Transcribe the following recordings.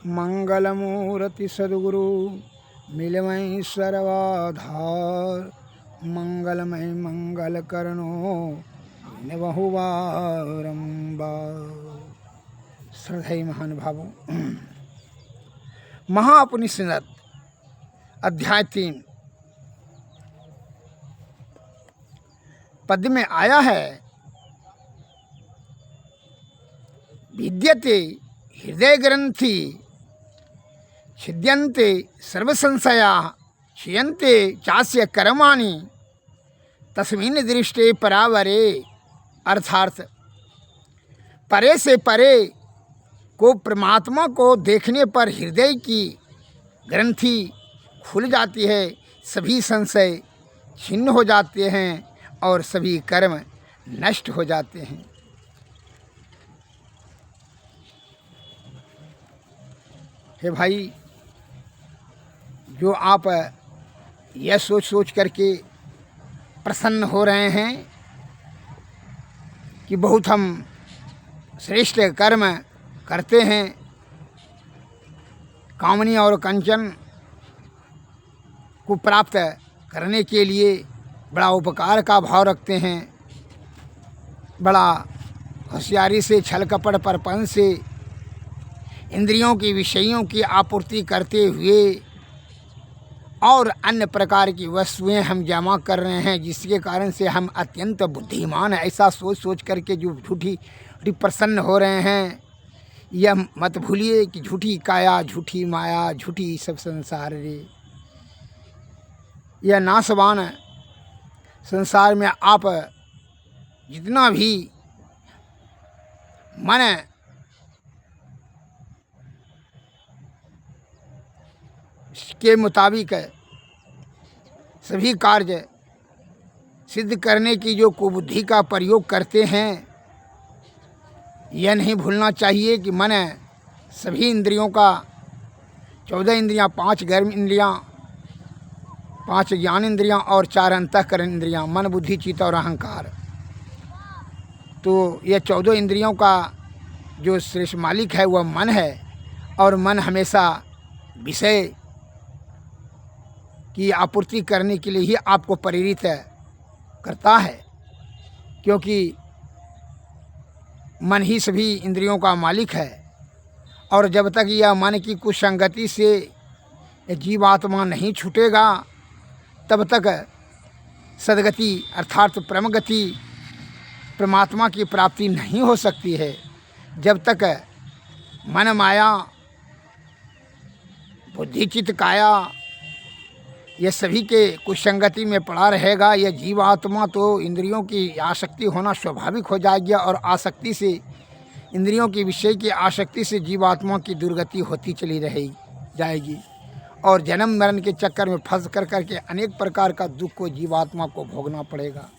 मंगलमूर्ति सद्गुरु मिलमय सर्वाधार, मंगलमय मंगल करनो बहु बारंबार। श्रद्धेय महानुभावों, महाउपनिषद अध्याय 3 पद में आया है, विद्यते हृदय ग्रंथि छिद्यन्ते सर्व संशया क्षीयन्ते चास्य कर्माणि तस्मिन् दृष्टे परावरे। अर्थात परे से परे को परमात्मा को देखने पर हृदय की ग्रंथि खुल जाती है, सभी संशय छिन्न हो जाते हैं और सभी कर्म नष्ट हो जाते हैं। हे भाई, जो आप यह सोच करके प्रसन्न हो रहे हैं कि बहुत हम श्रेष्ठ कर्म करते हैं, कामनी और कंचन को प्राप्त करने के लिए बड़ा उपकार का भाव रखते हैं, बड़ा होशियारी से छल कपट परपन से इंद्रियों की विषयों की आपूर्ति करते हुए और अन्य प्रकार की वस्तुएं हम जमा कर रहे हैं, जिसके कारण से हम अत्यंत बुद्धिमान हैं, ऐसा सोच करके जो झूठी प्रसन्न हो रहे हैं, यह मत भूलिए कि झूठी काया, झूठी माया, झूठी सब संसार रे। यह नाशवान संसार में आप जितना भी मन के मुताबिक सभी कार्य सिद्ध करने की जो कुबुद्धि का प्रयोग करते हैं, यह नहीं भूलना चाहिए कि मन सभी इंद्रियों का 14 इंद्रियां, 5 गर्म इंद्रियां, 5 ज्ञान इंद्रियां और 4 अंतःकरण इंद्रियां, मन बुद्धि चित्त और अहंकार। तो यह 14 इंद्रियों का जो श्रेष्ठ मालिक है वह मन है, और मन हमेशा विषय की आपूर्ति करने के लिए ही आपको प्रेरित करता है, क्योंकि मन ही सभी इंद्रियों का मालिक है। और जब तक यह मन की कुसंगति से जीवात्मा नहीं छूटेगा, तब तक सद्गति अर्थात परमगति परमात्मा की प्राप्ति नहीं हो सकती है। जब तक मन माया बुद्धि चित्त काया यह सभी के कुसंगति में पड़ा रहेगा, यह जीवात्मा तो इंद्रियों की आसक्ति होना स्वाभाविक हो जाएगी, और आसक्ति से इंद्रियों की विषय की आसक्ति से जीवात्मा की दुर्गति होती चली जाएगी, और जन्म मरण के चक्कर में फंस करके अनेक प्रकार का दुख को जीवात्मा को भोगना पड़ेगा।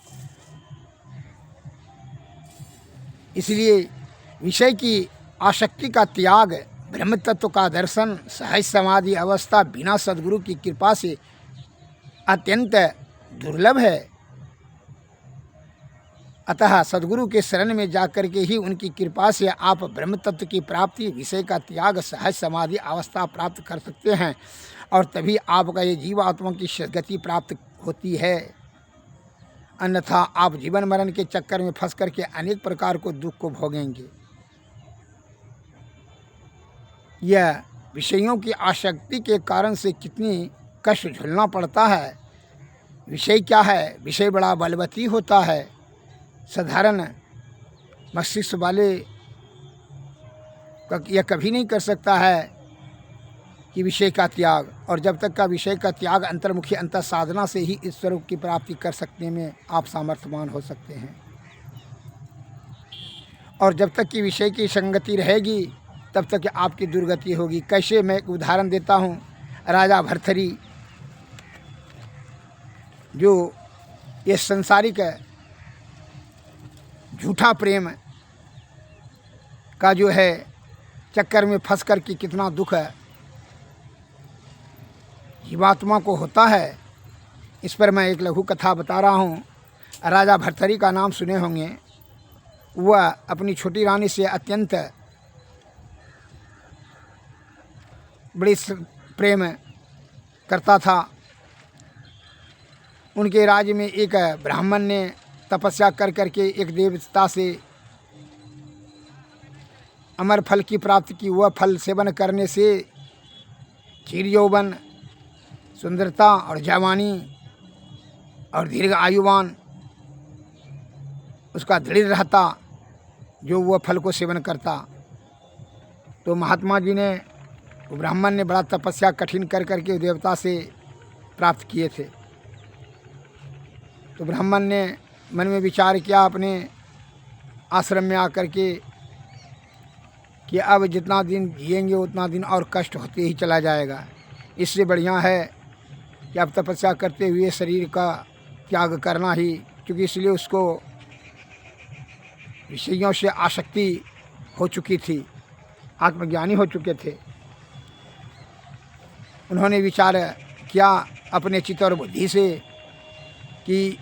इसलिए विषय की आसक्ति का त्याग, ब्रह्म तत्व का दर्शन, सहज समाधि अवस्था बिना सद्गुरु की कृपा से अत्यंत दुर्लभ है। अतः सद्गुरु के शरण में जाकर के ही उनकी कृपा से आप ब्रह्म तत्व की प्राप्ति, विषय का त्याग, सहज समाधि अवस्था प्राप्त कर सकते हैं, और तभी आपका ये जीवात्मा की सद्गति प्राप्त होती है। अन्यथा आप जीवन मरण के चक्कर में फंस करके अनेक प्रकार को दुख को भोगेंगे। यह विषयों की आसक्ति के कारण से कितनी कष्ट झेलना पड़ता है। विषय क्या है? विषय बड़ा बलवती होता है। साधारण मस्तिष्क वाले यह कभी नहीं कर सकता है कि विषय का त्याग, और जब तक का विषय का त्याग अंतर्मुखी अंतर साधना से ही इस स्वरूप की प्राप्ति कर सकने में आप सामर्थ्यवान हो सकते हैं। और जब तक कि विषय की संगति रहेगी तब तक आपकी दुर्गति होगी। कैसे? मैं एक उदाहरण देता हूँ। राजा भर्तृहरि जो ये संसारिक झूठा प्रेम का जो है चक्कर में फंस कर के कितना दुख है जीवात्मा को होता है, इस पर मैं एक लघु कथा बता रहा हूँ। राजा भर्तृहरि का नाम सुने होंगे। वह अपनी छोटी रानी से अत्यंत बड़ी प्रेम करता था। उनके राज्य में एक ब्राह्मण ने तपस्या कर करके एक देवता से अमर फल की प्राप्ति की। वह फल सेवन करने से चिर यौवन, सुंदरता और जवानी और दीर्घ आयुवान उसका दृढ़ रहता, जो वह फल को सेवन करता। तो महात्मा जी ने, ब्राह्मण ने बड़ा तपस्या कठिन कर करके देवता से प्राप्त किए थे। तो ब्राह्मण ने मन में विचार किया अपने आश्रम में आकर के कि अब जितना दिन जिएंगे उतना दिन और कष्ट होते ही चला जाएगा। इससे बढ़िया है कि अब तपस्या करते हुए शरीर का त्याग करना ही, क्योंकि इसलिए उसको विषयों से आसक्ति हो चुकी थी, आत्मज्ञानी हो चुके थे। उन्होंने विचार किया अपने चित्त और बुद्धि से कि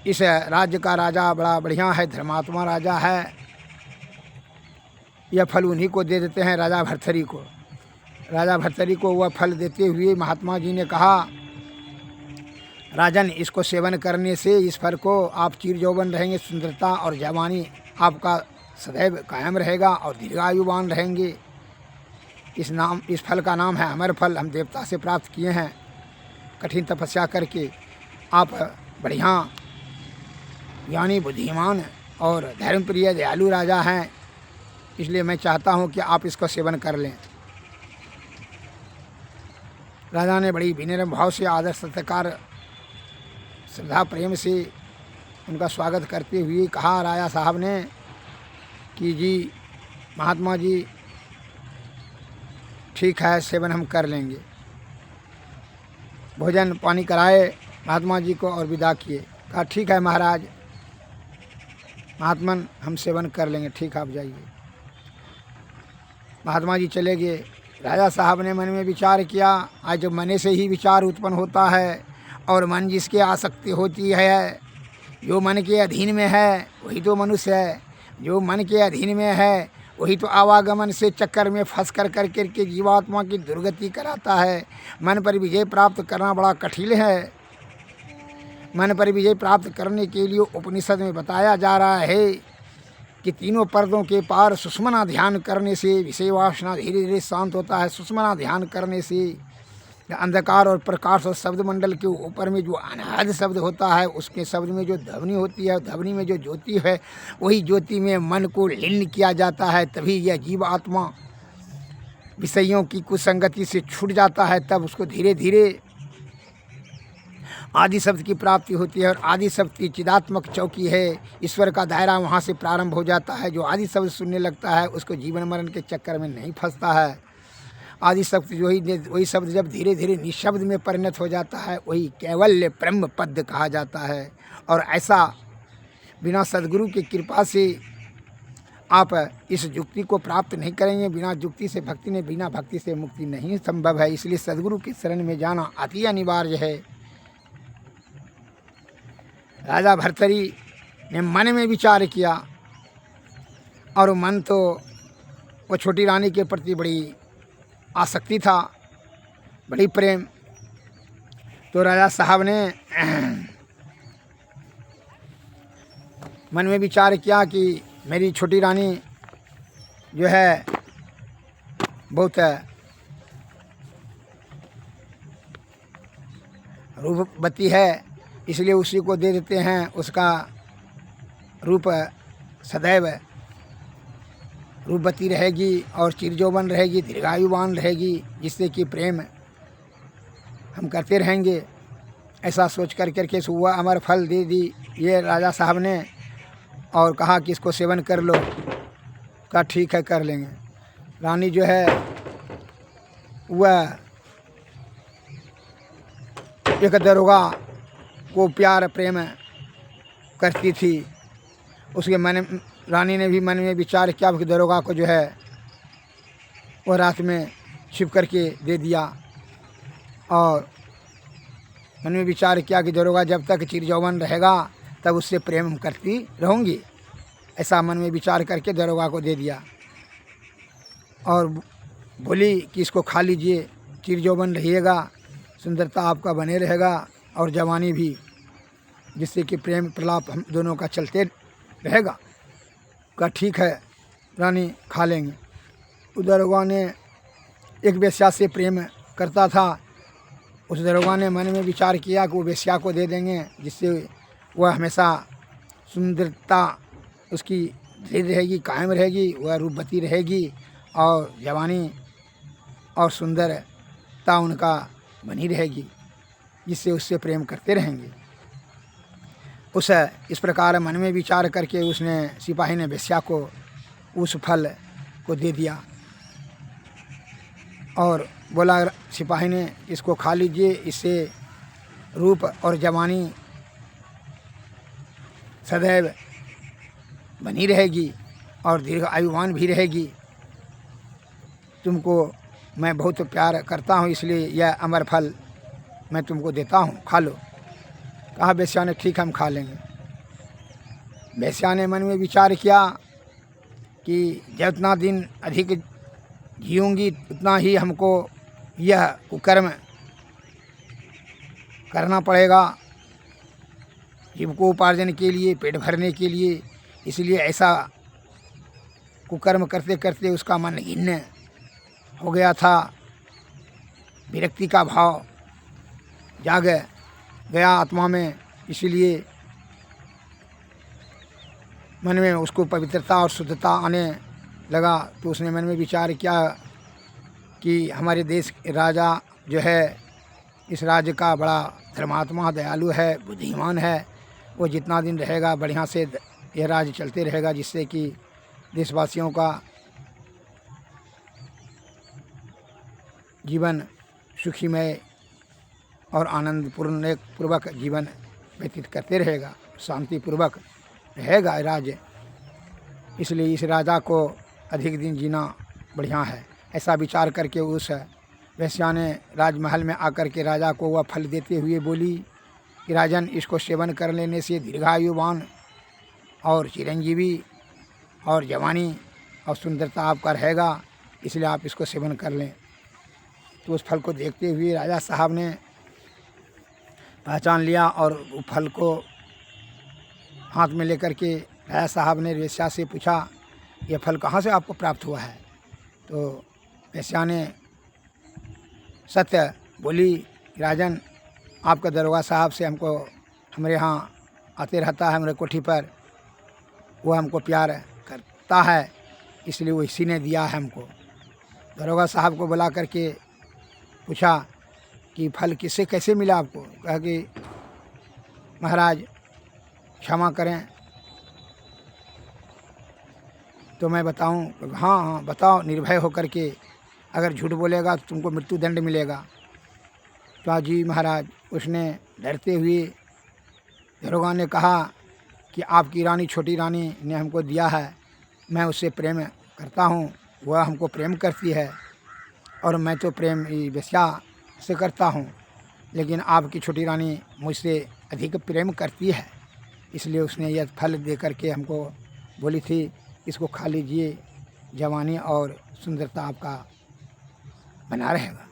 इस राज्य का राजा बड़ा बढ़िया है, धर्मात्मा राजा है, यह फल उन्हीं को दे देते हैं, राजा भर्तृहरि को। राजा भर्तृहरि को वह फल देते हुए महात्मा जी ने कहा, राजन, इसको सेवन करने से इस फल को आप चिर यौवन रहेंगे, सुंदरता और जवानी आपका सदैव कायम रहेगा और दीर्घायुवान रहेंगे। इस फल का नाम है अमर फल, हम देवता से प्राप्त किए हैं कठिन तपस्या करके। आप बढ़िया ज्ञानी, बुद्धिमान और धर्मप्रिय दयालु राजा हैं, इसलिए मैं चाहता हूं कि आप इसको सेवन कर लें। राजा ने बड़ी विनम्र भाव से, आदर सत्कार, श्रद्धा प्रेम से उनका स्वागत करते हुए कहा राजा साहब ने कि जी महात्मा जी, ठीक है, सेवन हम कर लेंगे। भोजन पानी कराए महात्मा जी को और विदा किए। कहा ठीक है महाराज, महात्मन हम सेवन कर लेंगे, ठीक, आप जाइए। महात्मा जी चले गए। राजा साहब ने मन में विचार किया, आज जब मन से ही विचार उत्पन्न होता है और मन जिसके आसक्ति होती है, जो मन के अधीन में है वही तो मनुष्य है। जो मन के अधीन में है वही तो आवागमन से चक्कर में फंस कर करके जीवात्मा की दुर्गति कराता है। मन पर विजय प्राप्त करना बड़ा कठिन है। मन पर विजय प्राप्त करने के लिए उपनिषद में बताया जा रहा है कि तीनों पर्दों के पार सुषुम्ना ध्यान करने से विषय वासना धीरे धीरे शांत होता है। सुषुम्ना ध्यान करने से अंधकार और प्रकाश और शब्द मंडल के ऊपर में जो अनाहद शब्द होता है, उसके शब्द में जो ध्वनि होती है, ध्वनि में जो ज्योति है, वही ज्योति में मन को लीन किया जाता है। तभी यह जीव आत्मा विषयों की कुसंगति से छूट जाता है। तब उसको धीरे धीरे आदि शब्द की प्राप्ति होती है। और आदि शब्द की चिदात्मक चौकी है, ईश्वर का दायरा वहाँ से प्रारंभ हो जाता है। जो आदि शब्द सुनने लगता है उसको जीवन मरण के चक्कर में नहीं फंसता है। आदि शब्द वही शब्द जब धीरे धीरे निशब्द में परिणत हो जाता है, वही कैवल्य ब्रह्म पद कहा जाता है। और ऐसा बिना सद्गुरु की कृपा से आप इस युक्ति को प्राप्त नहीं करेंगे। बिना युक्ति से भक्ति ने, बिना भक्ति से मुक्ति नहीं संभव है। इसलिए सद्गुरु की शरण में जाना अति अनिवार्य है। राजा भर्तृहरि ने मन में विचार किया और मन तो वो छोटी रानी के प्रति बड़ी आसक्ति था, बड़ी प्रेम। तो राजा साहब ने मन में विचार किया कि मेरी छोटी रानी जो है बहुत रूपवती है, इसलिए उसी को दे देते हैं। उसका रूप सदैव रूपवती रहेगी और चिरजौवन रहेगी, दीर्घायुवान रहेगी, जिससे कि प्रेम हम करते रहेंगे। ऐसा सोच कर करके वह अमर फल दे दी ये राजा साहब ने और कहा कि इसको सेवन कर लो। कहा ठीक है, कर लेंगे। रानी जो है वह एक दरोगा को प्यार प्रेम करती थी। उसके रानी ने भी मन में विचार किया कि दरोगा को जो है वह रात में छिप करके दे दिया। और मन में विचार किया कि दरोगा जब तक चिरजौवन रहेगा तब उससे प्रेम करती रहूँगी। ऐसा मन में विचार करके दरोगा को दे दिया और बोली कि इसको खा लीजिए। चिरजौवन रहिएगा, सुंदरता आपका बने रहेगा और जवानी भी, जिससे कि प्रेम प्रलाप हम दोनों का चलते रहेगा। का ठीक है रानी, खा लेंगे। उधर दरोगा ने एक वेश्या से प्रेम करता था। उस दरोगा ने मन में विचार किया कि वो वेश्या को दे देंगे, जिससे वह हमेशा सुंदरता उसकी दृढ़ रहेगी, कायम रहेगी, वह रूपवती रहेगी और जवानी और सुंदरता उनका बनी रहेगी, जिससे उससे प्रेम करते रहेंगे। इस प्रकार मन में विचार करके उसने, सिपाही ने वेश्या को उस फल को दे दिया और बोला, सिपाही ने, इसको खा लीजिए, इससे रूप और जवानी सदैव बनी रहेगी और दीर्घ आयुवान भी रहेगी। तुमको मैं बहुत प्यार करता हूँ, इसलिए यह अमर फल मैं तुमको देता हूँ, खा लो। कहा वेश्या ने, ठीक, हम खा लेंगे। वेश्या ने मन में विचार किया कि जितना दिन अधिक जीऊँगी उतना ही हमको यह कुकर्म करना पड़ेगा, जीविकोपार्जन के लिए, पेट भरने के लिए। इसलिए ऐसा कुकर्म करते करते उसका मन घिन्न हो गया था, विरक्ति का भाव जाग गया आत्मा में। इसलिए मन में उसको पवित्रता और शुद्धता आने लगा। तो उसने मन में विचार किया कि हमारे देश के राजा जो है, इस राज्य का बड़ा धर्मात्मा, दयालु है, बुद्धिमान है। वो जितना दिन रहेगा बढ़िया से यह राज्य चलते रहेगा, जिससे कि देशवासियों का जीवन सुखीमय और आनंदपूर्ण पूर्वक जीवन व्यतीत करते रहेगा, शांतिपूर्वक रहेगा राज्य। इसलिए इस राजा को अधिक दिन जीना बढ़िया है। ऐसा विचार करके उस वेश्या ने राजमहल में आकर के राजा को वह फल देते हुए बोली कि राजन, इसको सेवन कर लेने से दीर्घायुवान और चिरंजीवी और जवानी और सुंदरता आपका रहेगा, इसलिए आप इसको सेवन कर लें। तो उस फल को देखते हुए राजा साहब ने पहचान लिया और उस फल को हाथ में लेकर के राजा साहब ने वेश्या से पूछा, यह फल कहाँ से आपको प्राप्त हुआ है? तो वेश्या ने सत्य बोली, राजन, आपका दरोगा साहब से हमको, हमारे यहाँ आते रहता है, हमारे कोठी पर, वो हमको प्यार करता है, इसलिए वो इसी ने दिया है हमको। दरोगा साहब को बुला करके पूछा कि फल किससे कैसे मिला आपको? कहा कि महाराज क्षमा करें तो मैं बताऊं? हाँ हाँ बताओ, निर्भय होकर के, अगर झूठ बोलेगा तो तुमको मृत्यु दंड मिलेगा। तो जी महाराज, उसने डरते हुए दरोगा ने कहा कि आपकी रानी, छोटी रानी ने हमको दिया है, मैं उससे प्रेम करता हूँ, वह हमको प्रेम करती है और मैं तो प्रेम वेश्या से करता हूँ, लेकिन आपकी छोटी रानी मुझसे अधिक प्रेम करती है, इसलिए उसने यह फल दे करके हमको बोली थी, इसको खा लीजिए, जवानी और सुंदरता आपका बना रहेगा।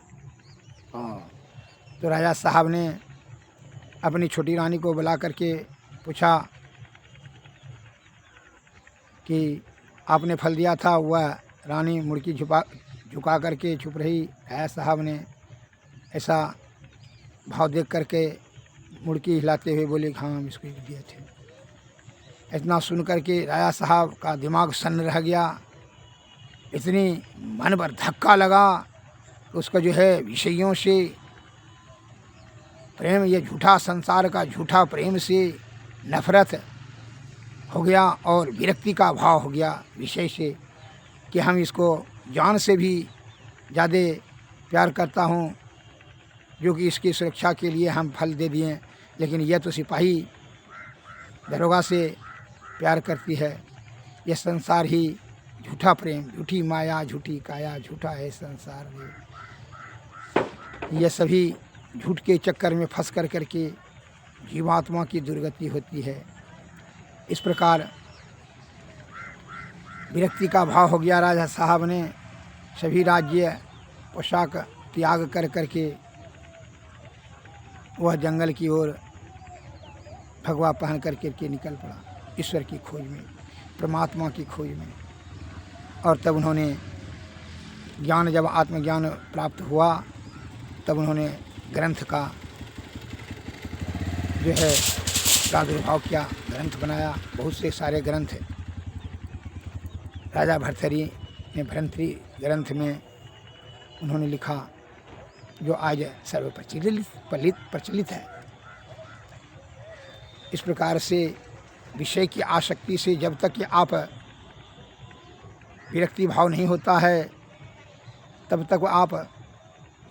तो राजा साहब ने अपनी छोटी रानी को बुला करके पूछा कि आपने फल दिया था? वह रानी मुड़की झुका करके चुप रही। राजा साहब ने ऐसा भाव देख करके मुड़की हिलाते हुए बोले, हाँ हम इसको दिए थे। इतना सुन करके राजा साहब का दिमाग सन्न रह गया, इतनी मन पर धक्का लगा, उसका जो है विषयों से प्रेम, ये झूठा संसार का झूठा प्रेम से नफरत हो गया और विरक्ति का भाव हो गया विषय से, कि हम इसको जान से भी ज़्यादा प्यार करता हूँ, जो कि इसकी सुरक्षा के लिए हम फल दे दिए, लेकिन यह तो सिपाही दरोगा से प्यार करती है। यह संसार ही झूठा प्रेम, झूठी माया, झूठी काया, झूठा है संसार में। यह सभी झूठ के चक्कर में फंस कर करके जीवात्मा की दुर्गति होती है। इस प्रकार विरक्ति का भाव हो गया। राजा साहब ने सभी राज्य पोशाक त्याग कर करके वह जंगल की ओर भगवा पहन करके निकल पड़ा ईश्वर की खोज में, परमात्मा की खोज में। और तब उन्होंने ज्ञान, जब आत्मज्ञान प्राप्त हुआ तब उन्होंने ग्रंथ का जो है प्रादुर्भाव किया, ग्रंथ बनाया। बहुत से सारे ग्रंथ राजा भर्तृहरि ने भर्तृहरि ग्रंथ में उन्होंने लिखा, जो आज सर्व प्रचलित है। इस प्रकार से विषय की आसक्ति से जब तक कि आप विरक्ति भाव नहीं होता है तब तक आप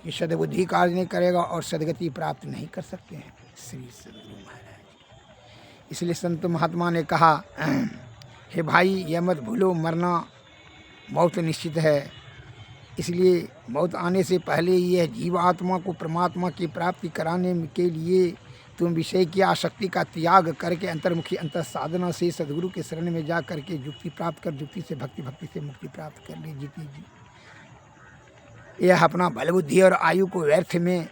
ये सद्बुद्धि कार्य नहीं करेगा और सदगति प्राप्त नहीं कर सकते हैं। श्री सद्गुरु महाराज। इसलिए संत महात्मा ने कहा, हे भाई यह मत भूलो, मरना मौत निश्चित है। इसलिए मौत आने से पहले यह जीवात्मा को परमात्मा की प्राप्ति कराने के लिए तुम विषय की आसक्ति का त्याग करके अंतर्मुखी अंतर साधना से सद्गुरु के शरण में जा करके युक्ति प्राप्त कर, युक्ति से भक्ति, भक्ति से मुक्ति प्राप्त कर ले। जीती जी यह अपना बल बुद्धि और आयु को व्यर्थ में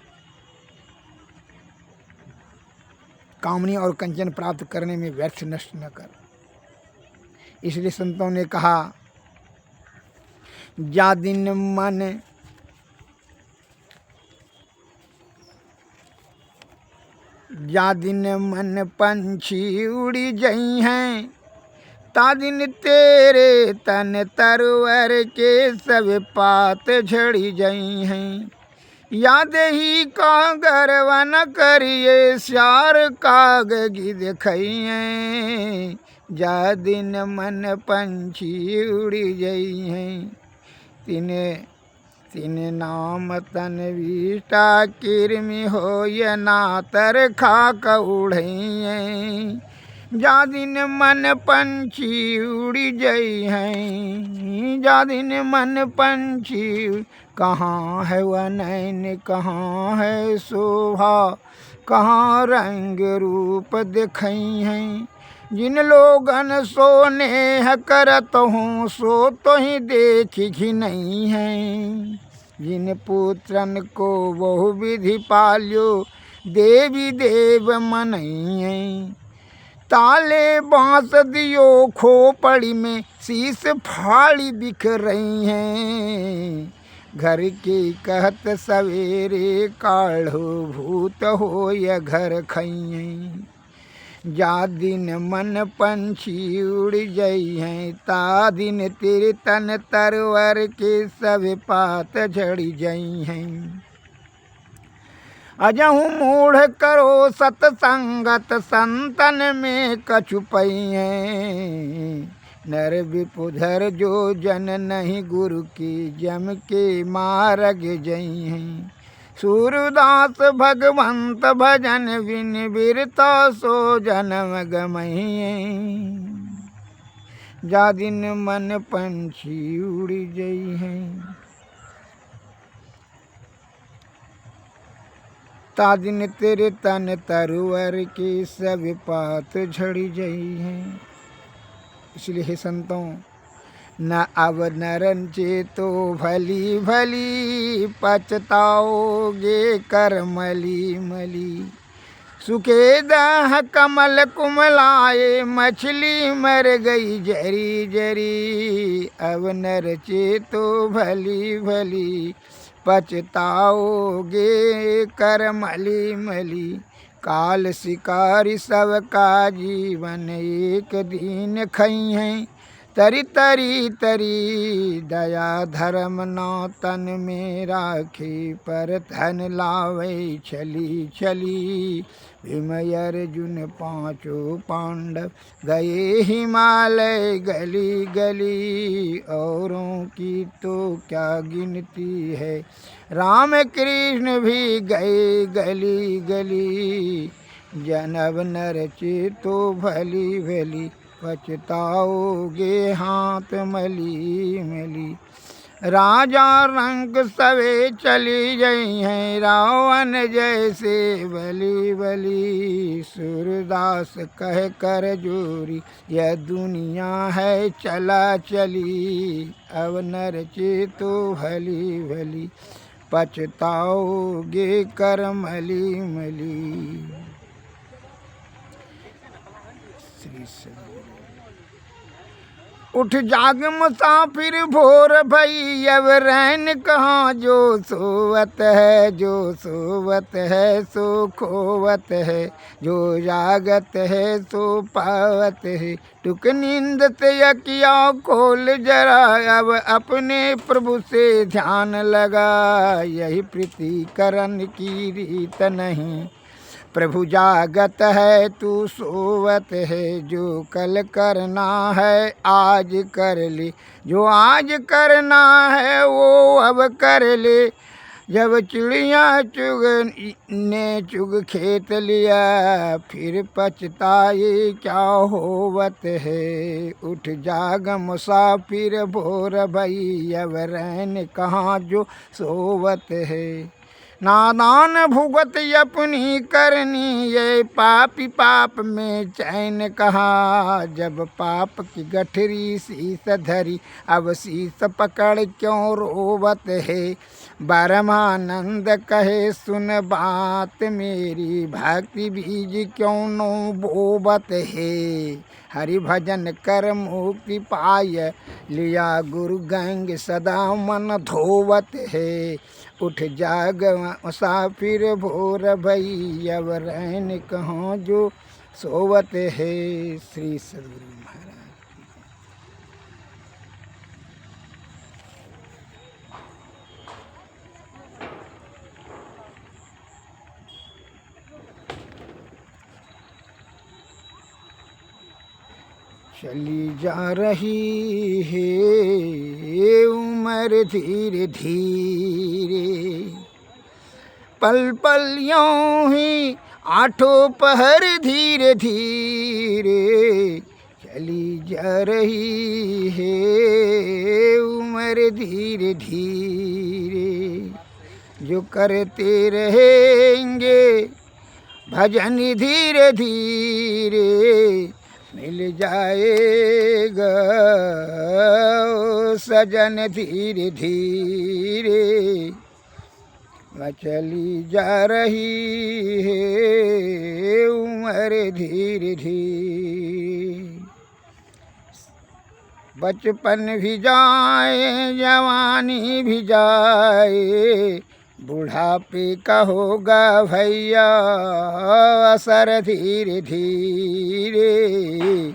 कामनी और कंचन प्राप्त करने में व्यर्थ नष्ट न कर। इसलिए संतों ने कहा, जा दिन मन पंछी उड़ी जई हैं, ता दिन तेरे तन तरवर के सब पात झड़ी जई हैं। याद ही का गर्व न करिए, श्यार काग गिद खइए, जा दिन मन पंछी उड़ी जई हैं। तिन नाम तन विष्टा किरमि हो ये नातर खाक उड़इए, जा दिन मन पंछी उड़ी जई हैं, जा दिन मन पंछी। कहाँ है वह नैन, कहाँ है शोभा, कहाँ रंग रूप दिखई हैं। जिन लोगन सो नेह करत हूँ, सो तो ही देख घिनई हैं। जिन पुत्रन को बहु विधि पाल्यो, देवी देव मनई हैं। ताले बांस दियो खोपड़ी में, शीश फाड़ी बिख रही हैं। घर के कहत सवेरे, काढ़ो भूत हो या घर खइए, जा दिन मन पंछी उड़ जई हैं, ता दिन तेरे तन तरवर के सब पात झड़ी जई हैं। अजहु मूढ़ करो सतसंगत, संतन में कछु पइए, नर विपुधर जो जन नहीं गुरु की, जम के मारग जई हैं। सूरदास भगवंत भजन बिन, बिरता सो जन्म गमइए, जा दिन मन पंछी उड़ जई हैं, ता दिन तेरे तन तरवर के सब पात झड़ी जई हैं। इसलिए हे संतों, न अब नरन चेतो भली भली, पछताओगे कर मली मली। सुखे दह कमल कुमलाए, मछली मर गई जरी जरी। अब नर चेतो भली भली, पछताओगे कर मली मली। काल शिकारी सबका जीवन, एक दिन खई हैं। तरी तरी तरी दया धर्म ना तन में राखी, पर धन लावे छली छली। भीम अर्जुन पांचों पांडव, गए हिमालय गली गली। औरों की तो क्या गिनती है, राम कृष्ण भी गए गली गली। जनब नर चेतो भली भली, पछताओगे हाथ मली मली। राजा रंग सवे चली गई हैं, रावण जैसे बली बली। सूरदास कह कर जोरी, यह दुनिया है चला चली। अब नर चेतो भली भली, पछताओगे कर मली मली। श्री सद्गुरु। उठ जाग मुसाफिर भोर भई, अब रैन कहाँ जो सोवत है, जो सोवत है सो खोवत है, जो जागत है सो पावत है। टुक नींद से अकिया खोल जरा, अब अपने प्रभु से ध्यान लगा। यही प्रीतिकरण की रीत नहीं, प्रभु जागत है तू सोवत है। जो कल करना है आज कर ले, जो आज करना है वो अब कर ले। जब चिड़िया चुग ने चुग खेत लिया, फिर पछताए क्या होवत है। उठ जाग मुसाफिर भोर भई, अब रैन कहाँ जो सोवत है। नादान भुगत अपनी करनी, ये पापी पाप में चैन कहा। जब पाप की गठरी शीस धरी, अब शीस पकड़ क्यों रोवत है। परमानंद कहे सुन बात मेरी, भक्ति बीज क्यों नो बोवत है। हरि भजन कर मुक्ति पाय, लिया गुरु गंग सदा मन धोवत है। उठ जाग मुसाफिर भोर भई, अब रैन कहाँ जो सोवत है। श्री सद्गुरु महाराज। चली जा रही है उम्र धीरे धीरे, पल पल यूं ही आठों पहर धीरे धीरे। चली जा रही है उम्र धीरे धीरे, जो करते रहेंगे भजन धीरे धीरे, मिल जाएगा सजन धीरे धीरे। वह चली जा रही है उम्र धीरे धीरे। बचपन भी जाए जवानी भी जाए, बुढ़ापे का होगा भैया असर धीरे धीरे।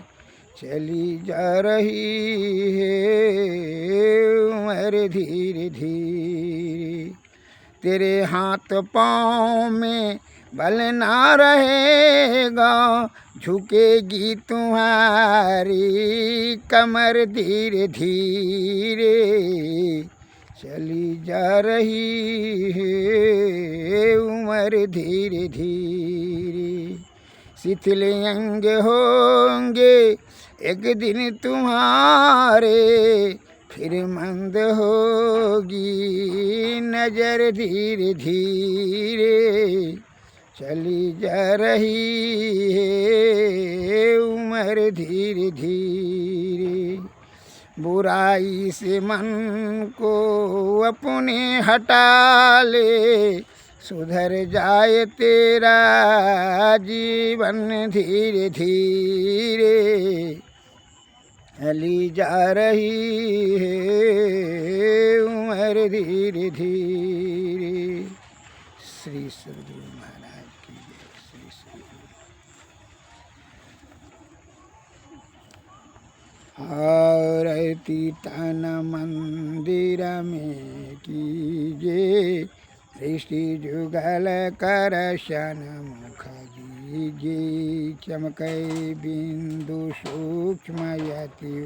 चली जा रही है उम्र धीरे धीरे। तेरे हाथ पाँव में बल ना रहेगा, झुकेगी तुम्हारी कमर धीरे धीरे। चली जा रही है उम्र धीरे धीरे। शिथिल अंग होंगे एक दिन तुम्हारे, फिर मंद होगी नजर धीरे धीरे। चली जा रही है उम्र धीरे धीरे। बुराई से मन को अपने हटा ले, सुधर जाए तेरा जीवन धीरे धीरे। चली जा रही है उम्र धीरे धीरे। श्री सद्गुरु महाराज की जय। श्री सद्गुरु। और तन मंदिर में कीजिए, दृष्टि जुगल कर शन मुख दीजिए। चमकै बिंदु सूक्ष्म यति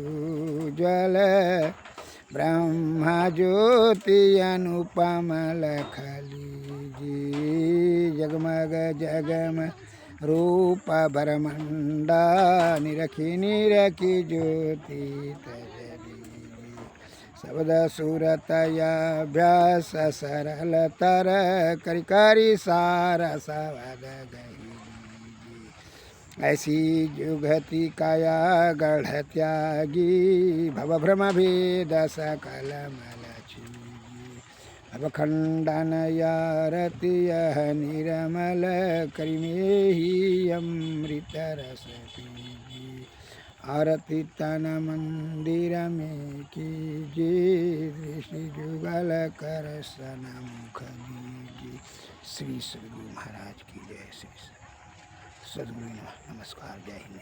उज्ज्वल, ब्रह्म ज्योति अनुपम लख लीजिए। जगमग जगम रूप बरमंडा, निरखी निरखी ज्योति तजरी। शब्द सूरतयाभ्यास सरल तर, करि करि सार सवद गही। ऐसी जुगति काया गढ़ त्यागी, भव भ्रम भेद सकल मल छीजी। अब खंडन यारति यह निर्मल करिमे ही अमृत रस पीजी आरती तन मंदिर में कीजिए दृष्टि जुगल कर सनमुख दीजिए। श्री सद्गुरु महाराज की जय। श्री सद्गुरु नमस्कार। जय हिंद।